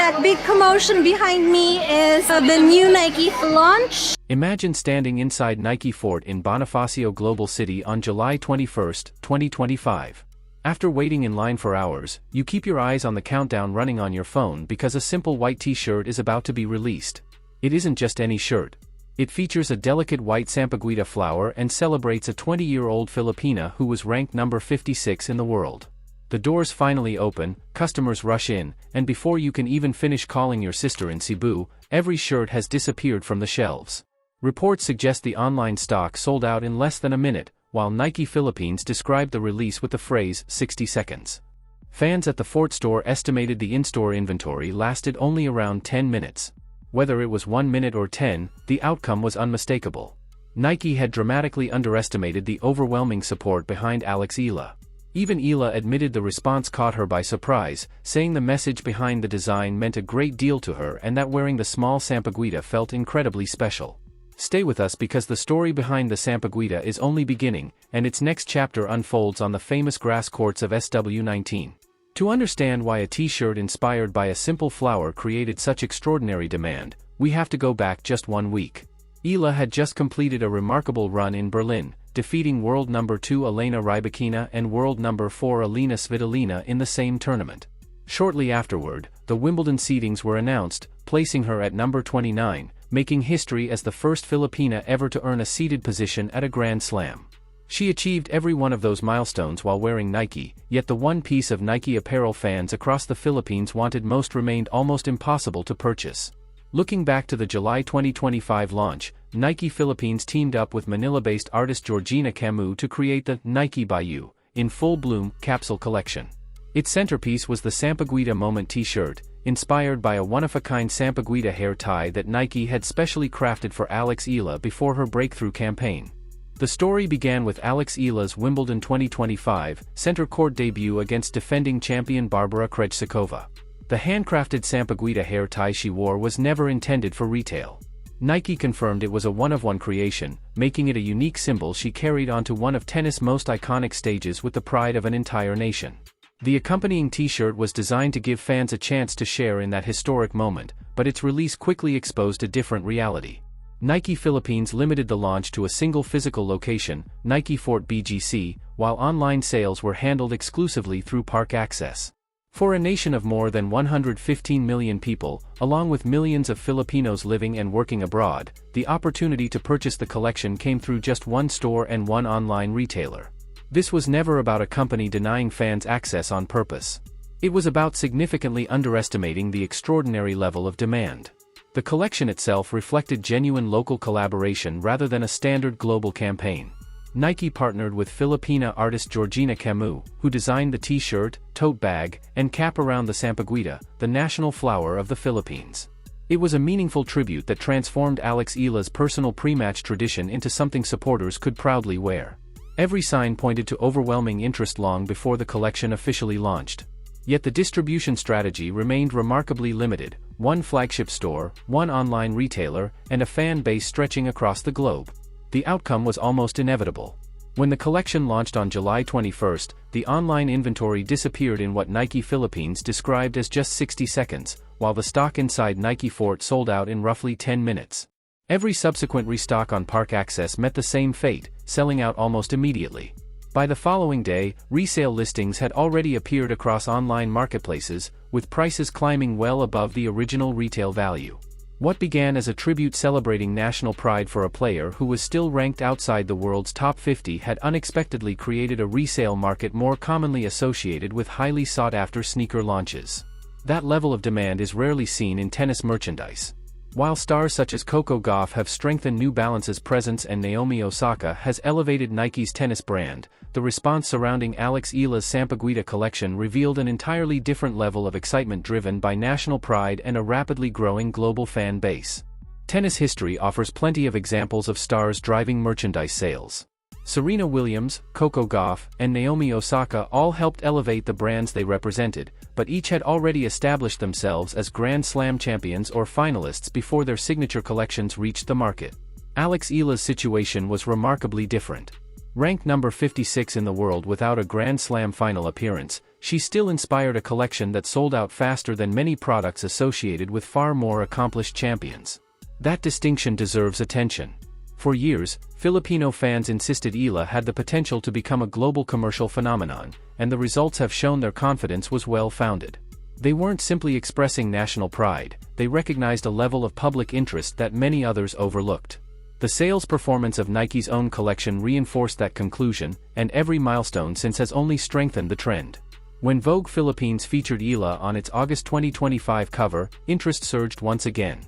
that big commotion behind me is the new Nike launch. Imagine standing inside Nike Fort in Bonifacio Global City on July 21, 2025. After waiting in line for hours, you keep your eyes on the countdown running on your phone because a simple white t-shirt is about to be released. It isn't just any shirt. It features a delicate white Sampaguita flower and celebrates a 20-year-old Filipina who was ranked number 56 in the world. The doors finally open, customers rush in, and before you can even finish calling your sister in Cebu, every shirt has disappeared from the shelves. Reports suggest the online stock sold out in less than a minute, while Nike Philippines described the release with the phrase 60 seconds. Fans at the Fort store estimated the in-store inventory lasted only around 10 minutes. Whether it was 1 minute or 10, the outcome was unmistakable. Nike had dramatically underestimated the overwhelming support behind Alex Eala. Even Eala admitted the response caught her by surprise, saying the message behind the design meant a great deal to her and that wearing the small Sampaguita felt incredibly special. Stay with us because the story behind the Sampaguita is only beginning, and its next chapter unfolds on the famous grass courts of SW19. To understand why a t-shirt inspired by a simple flower created such extraordinary demand, we have to go back just 1 week. Eala had just completed a remarkable run in Berlin, defeating world number 2 Elena Rybakina and world number 4 Alina Svitolina in the same tournament. Shortly afterward, the Wimbledon seedings were announced, placing her at number 29, making history as the first Filipina ever to earn a seeded position at a Grand Slam. She achieved every one of those milestones while wearing Nike, yet the one piece of Nike apparel fans across the Philippines wanted most remained almost impossible to purchase. Looking back to the July 2025 launch, Nike Philippines teamed up with Manila-based artist Georgina Camus to create the Nike by You, in full bloom, capsule collection. Its centerpiece was the Sampaguita Moment t-shirt, inspired by a one-of-a-kind Sampaguita hair tie that Nike had specially crafted for Alex Eala before her breakthrough campaign. The story began with Alex Eala's Wimbledon 2025 center court debut against defending champion Barbara Krejcikova. The handcrafted Sampaguita hair tie she wore was never intended for retail. Nike confirmed it was a one-of-one creation, making it a unique symbol she carried onto one of tennis' most iconic stages with the pride of an entire nation. The accompanying t-shirt was designed to give fans a chance to share in that historic moment, but its release quickly exposed a different reality. Nike Philippines limited the launch to a single physical location, Nike Fort BGC, while online sales were handled exclusively through Park Access. For a nation of more than 115 million people, along with millions of Filipinos living and working abroad, the opportunity to purchase the collection came through just one store and one online retailer. This was never about a company denying fans access on purpose. It was about significantly underestimating the extraordinary level of demand. The collection itself reflected genuine local collaboration rather than a standard global campaign. Nike partnered with Filipina artist Georgina Camus, who designed the t-shirt, tote bag, and cap around the Sampaguita, the national flower of the Philippines. It was a meaningful tribute that transformed Alex Eala's personal pre-match tradition into something supporters could proudly wear. Every sign pointed to overwhelming interest long before the collection officially launched. Yet the distribution strategy remained remarkably limited: one flagship store, one online retailer, and a fan base stretching across the globe. The outcome was almost inevitable. When the collection launched on July 21, the online inventory disappeared in what Nike Philippines described as just 60 seconds, while the stock inside Nike Fort sold out in roughly 10 minutes. Every subsequent restock on Park Access met the same fate, selling out almost immediately. By the following day, resale listings had already appeared across online marketplaces, with prices climbing well above the original retail value. What began as a tribute celebrating national pride for a player who was still ranked outside the world's top 50 had unexpectedly created a resale market more commonly associated with highly sought-after sneaker launches. That level of demand is rarely seen in tennis merchandise. While stars such as Coco Gauff have strengthened New Balance's presence and Naomi Osaka has elevated Nike's tennis brand, the response surrounding Alex Eala's Sampaguita collection revealed an entirely different level of excitement driven by national pride and a rapidly growing global fan base. Tennis history offers plenty of examples of stars driving merchandise sales. Serena Williams, Coco Gauff, and Naomi Osaka all helped elevate the brands they represented, but each had already established themselves as Grand Slam champions or finalists before their signature collections reached the market. Alex Eala's situation was remarkably different. Ranked number 56 in the world without a Grand Slam final appearance, she still inspired a collection that sold out faster than many products associated with far more accomplished champions. That distinction deserves attention. For years, Filipino fans insisted EALA had the potential to become a global commercial phenomenon, and the results have shown their confidence was well-founded. They weren't simply expressing national pride, they recognized a level of public interest that many others overlooked. The sales performance of Nike's own collection reinforced that conclusion, and every milestone since has only strengthened the trend. When Vogue Philippines featured EALA on its August 2025 cover, interest surged once again.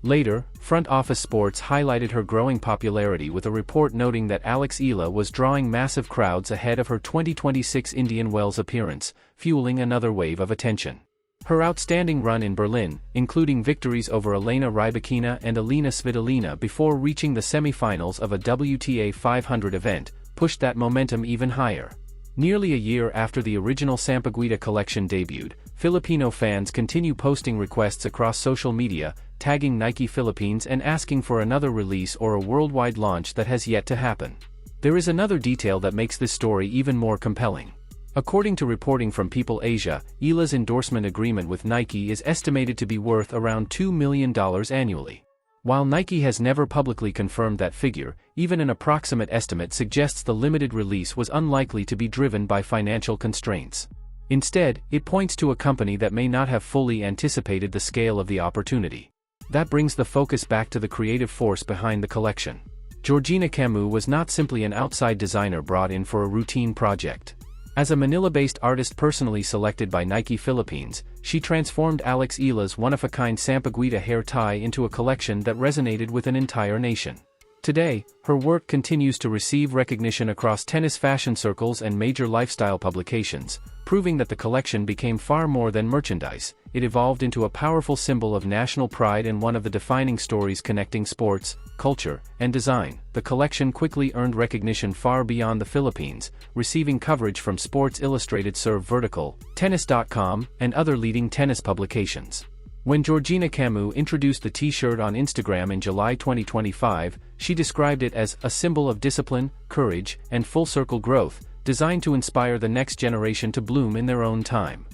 Later, Front Office Sports highlighted her growing popularity with a report noting that Alex Eala was drawing massive crowds ahead of her 2026 Indian Wells appearance, fueling another wave of attention. Her outstanding run in Berlin, including victories over Elena Rybakina and Alina Svitolina before reaching the semi-finals of a WTA 500 event, pushed that momentum even higher. Nearly a year after the original Sampaguita collection debuted, Filipino fans continue posting requests across social media, tagging Nike Philippines and asking for another release or a worldwide launch that has yet to happen. There is another detail that makes this story even more compelling. According to reporting from People Asia, EALA's endorsement agreement with Nike is estimated to be worth around $2 million annually. While Nike has never publicly confirmed that figure, even an approximate estimate suggests the limited release was unlikely to be driven by financial constraints. Instead, it points to a company that may not have fully anticipated the scale of the opportunity. That brings the focus back to the creative force behind the collection. Georgina Camus was not simply an outside designer brought in for a routine project. As a Manila-based artist personally selected by Nike Philippines, she transformed Alex Eala's one-of-a-kind Sampaguita hair tie into a collection that resonated with an entire nation. Today, her work continues to receive recognition across tennis fashion circles and major lifestyle publications, proving that the collection became far more than merchandise. It evolved into a powerful symbol of national pride and one of the defining stories connecting sports, culture, and design. The collection quickly earned recognition far beyond the Philippines, receiving coverage from Sports Illustrated Serve Vertical, Tennis.com, and other leading tennis publications. When Georgina Camus introduced the t-shirt on Instagram in July 2025, she described it as a symbol of discipline, courage, and full-circle growth, designed to inspire the next generation to bloom in their own time.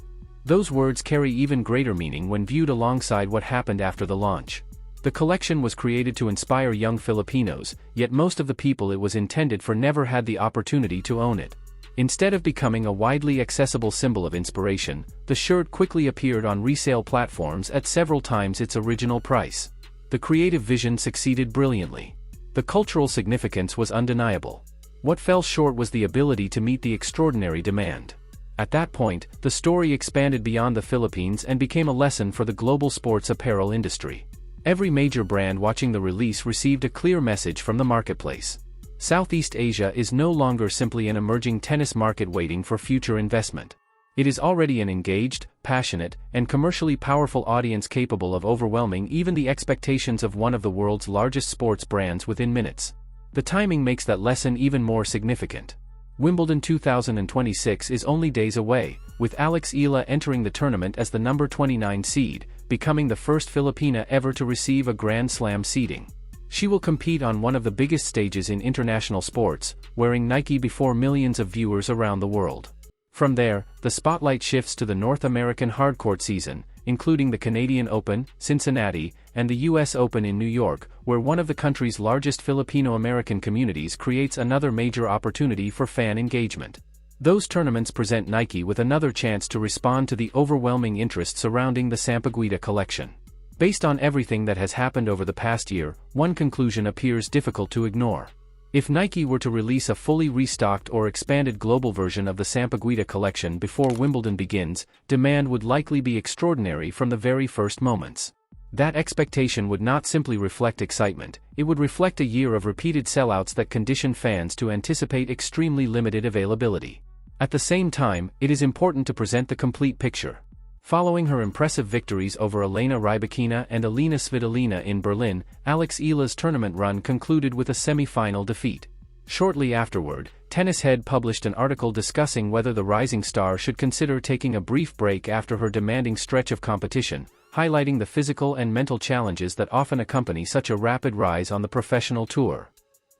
Those words carry even greater meaning when viewed alongside what happened after the launch. The collection was created to inspire young Filipinos, yet most of the people it was intended for never had the opportunity to own it. Instead of becoming a widely accessible symbol of inspiration, the shirt quickly appeared on resale platforms at several times its original price. The creative vision succeeded brilliantly. The cultural significance was undeniable. What fell short was the ability to meet the extraordinary demand. At that point, the story expanded beyond the Philippines and became a lesson for the global sports apparel industry. Every major brand watching the release received a clear message from the marketplace. Southeast Asia is no longer simply an emerging tennis market waiting for future investment. It is already an engaged, passionate, and commercially powerful audience capable of overwhelming even the expectations of one of the world's largest sports brands within minutes. The timing makes that lesson even more significant. Wimbledon 2026 is only days away, with Alex Eala entering the tournament as the number 29 seed, becoming the first Filipina ever to receive a Grand Slam seeding. She will compete on one of the biggest stages in international sports, wearing Nike before millions of viewers around the world. From there, the spotlight shifts to the North American hardcourt season, including the Canadian Open, Cincinnati, and the US Open in New York, where one of the country's largest Filipino-American communities creates another major opportunity for fan engagement. Those tournaments present Nike with another chance to respond to the overwhelming interest surrounding the Sampaguita collection. Based on everything that has happened over the past year, one conclusion appears difficult to ignore. If Nike were to release a fully restocked or expanded global version of the Sampaguita collection before Wimbledon begins, demand would likely be extraordinary from the very first moments. That expectation would not simply reflect excitement, it would reflect a year of repeated sellouts that condition fans to anticipate extremely limited availability. At the same time, it is important to present the complete picture. Following her impressive victories over Elena Rybakina and Alina Svitolina in Berlin, Alex Eala's tournament run concluded with a semi-final defeat. Shortly afterward, Tennis Head published an article discussing whether the rising star should consider taking a brief break after her demanding stretch of competition, highlighting the physical and mental challenges that often accompany such a rapid rise on the professional tour.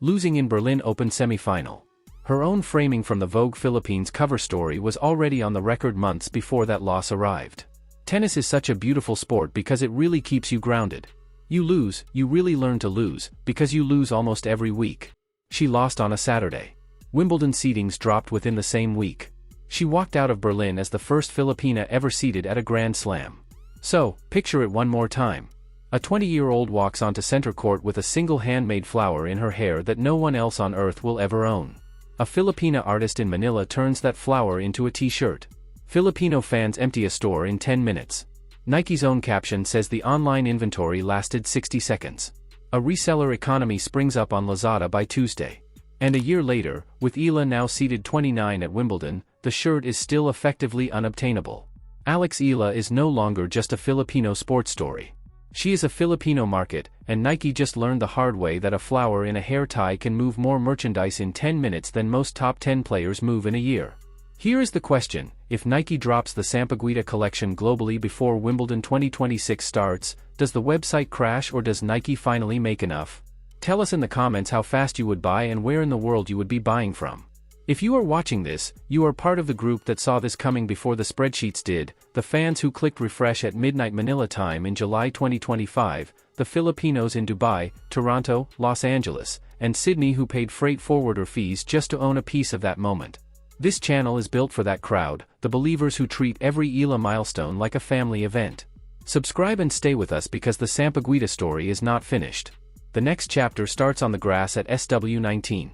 Losing in Berlin Open semi-final. Her own framing from the Vogue Philippines cover story was already on the record months before that loss arrived. Tennis is such a beautiful sport because it really keeps you grounded. You lose, you really learn to lose, because you lose almost every week. She lost on a Saturday. Wimbledon seedings dropped within the same week. She walked out of Berlin as the first Filipina ever seeded at a Grand Slam. So, picture it one more time. A 20-year-old walks onto center court with a single handmade flower in her hair that no one else on earth will ever own. A Filipina artist in Manila turns that flower into a t-shirt. Filipino fans empty a store in 10 minutes. Nike's own caption says the online inventory lasted 60 seconds. A reseller economy springs up on Lazada by Tuesday. And a year later, with EALA now seeded 29 at Wimbledon, the shirt is still effectively unobtainable. Alex Eala is no longer just a Filipino sports story. She is a Filipino market, and Nike just learned the hard way that a flower in a hair tie can move more merchandise in 10 minutes than most top 10 players move in a year. Here is the question: if Nike drops the Sampaguita collection globally before Wimbledon 2026 starts, does the website crash or does Nike finally make enough? Tell us in the comments how fast you would buy and where in the world you would be buying from. If you are watching this, you are part of the group that saw this coming before the spreadsheets did, the fans who clicked refresh at midnight Manila time in July 2025, the Filipinos in Dubai, Toronto, Los Angeles, and Sydney who paid freight forwarder fees just to own a piece of that moment. This channel is built for that crowd, the believers who treat every EALA milestone like a family event. Subscribe and stay with us because the Sampaguita story is not finished. The next chapter starts on the grass at SW19.